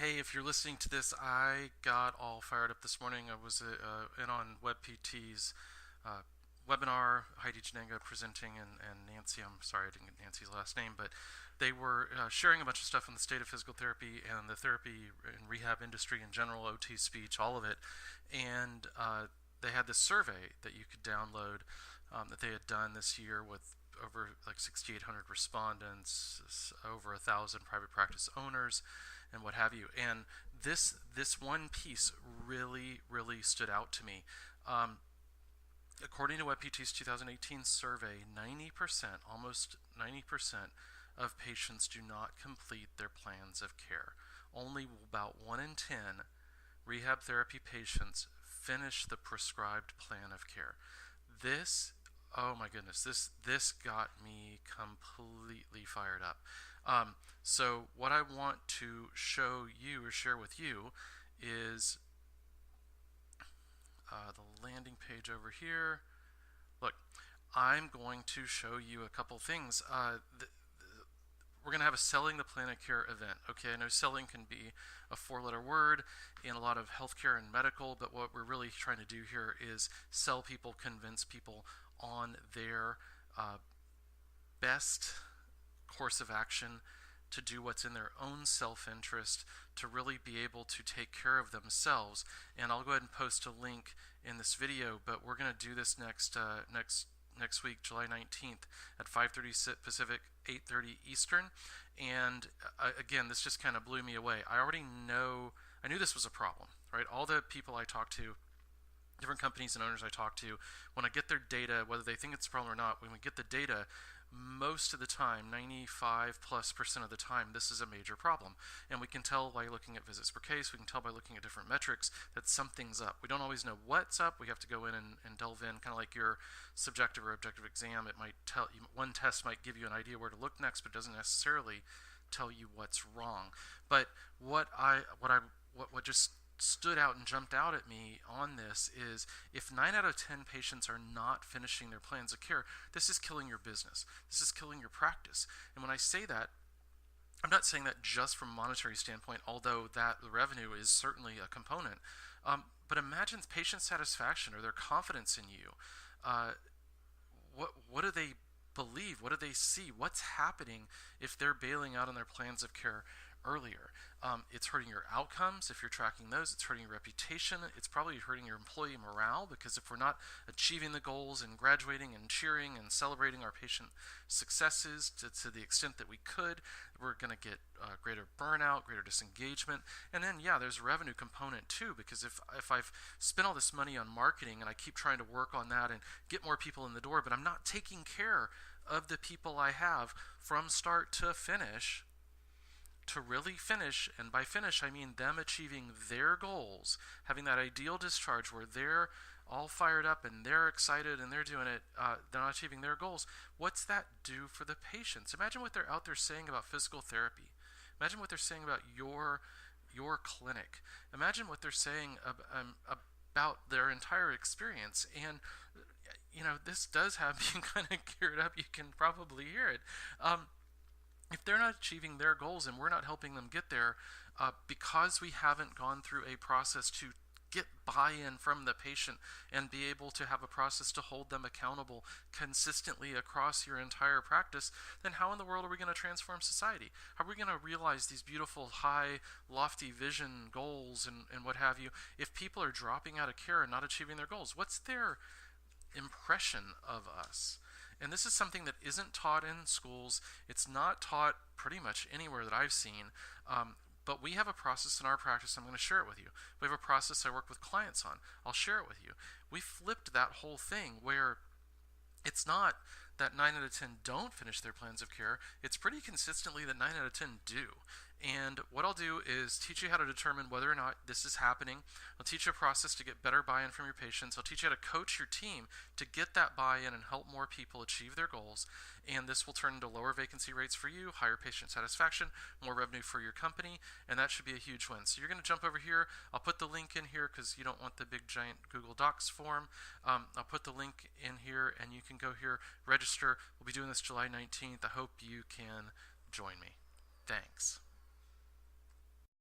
Hey, if you're listening to this, I got all fired up this morning. I was in on WebPT's uh, webinar, Heidi Janenga presenting, and Nancy. I'm sorry I didn't get Nancy's last name, but they were sharing a bunch of stuff on the state of physical therapy and the therapy and rehab industry in general, OT speech, all of it. And they had this survey that you could download that they had done this year with over like 6,800 respondents, over 1,000 private practice owners, and what have you. And this one piece really stood out to me. According to WebPT's 2018 survey, 90%, almost 90% of patients do not complete their plans of care. Only about 1 in 10 rehab therapy patients finish the prescribed plan of care. This, oh my goodness, this got me completely fired up. So what I want to show you or share with you is the landing page over here. Look, I'm going to show you a couple things. We're going to have a selling the plan of care event. Okay, I know selling can be a four-letter word in a lot of healthcare and medical, but what we're really trying to do here is sell people, convince people on their best course of action to do what's in their own self-interest, to really be able to take care of themselves. And I'll go ahead and post a link in this video, but we're going to do this next week, July 19th at 5:30 Pacific, 8:30 Eastern. And again, this just kind of blew me away. I knew this was a problem, right? All the people I talked to, different companies and owners I talk to, when I get their data, whether they think it's a problem or not, when we get the data, most of the time, 95+% of the time, this is a major problem. And we can tell by looking at visits per case, we can tell by looking at different metrics that something's up. We don't always know what's up. We have to go in and delve in, kind of like your subjective or objective exam. It might tell you, one test might give you an idea where to look next, but doesn't necessarily tell you what's wrong. But what just stood out and jumped out at me on this is if 9 out of 10 patients are not finishing their plans of care, this is killing your business. This is killing your practice. And when I say that, I'm not saying that just from a monetary standpoint, although that the revenue is certainly a component. But imagine patient satisfaction or their confidence in you. What do they believe? What do they see? What's happening if they're bailing out on their plans of care earlier? It's hurting your outcomes if you're tracking those. It's hurting your reputation. It's probably hurting your employee morale, because if we're not achieving the goals and graduating and cheering and celebrating our patient successes to the extent that we could, we're going to get greater burnout, greater disengagement. And then, yeah, there's a revenue component too, because if I've spent all this money on marketing and I keep trying to work on that and get more people in the door, but I'm not taking care of the people I have from start to finish, to really finish, and by finish I mean them achieving their goals, having that ideal discharge where they're all fired up and they're excited and they're doing it, they're not achieving their goals. What's that do for the patients? Imagine what they're out there saying about physical therapy. Imagine what they're saying about your clinic. Imagine what they're saying about their entire experience. And this does have me kind of geared up. You can probably hear it. If they're not achieving their goals and we're not helping them get there, because we haven't gone through a process to get buy-in from the patient and be able to have a process to hold them accountable consistently across your entire practice, then how in the world are we going to transform society? How are we going to realize these beautiful, high, lofty vision goals and what have you if people are dropping out of care and not achieving their goals? What's their impression of us? And this is something that isn't taught in schools. It's not taught pretty much anywhere that I've seen. But we have a process in our practice. I'm going to share it with you. We have a process I work with clients on. I'll share it with you. We flipped that whole thing where it's not that 9 out of 10 don't finish their plans of care. It's pretty consistently that 9 out of 10 do. And what I'll do is teach you how to determine whether or not this is happening. I'll teach you a process to get better buy-in from your patients. I'll teach you how to coach your team to get that buy-in and help more people achieve their goals. And this will turn into lower vacancy rates for you, higher patient satisfaction, more revenue for your company, and that should be a huge win. So you're going to jump over here. I'll put the link in here because you don't want the big giant Google Docs form. I'll put the link in here and you can go here, register. We'll be doing this July 19th. I hope you can join me. Thanks.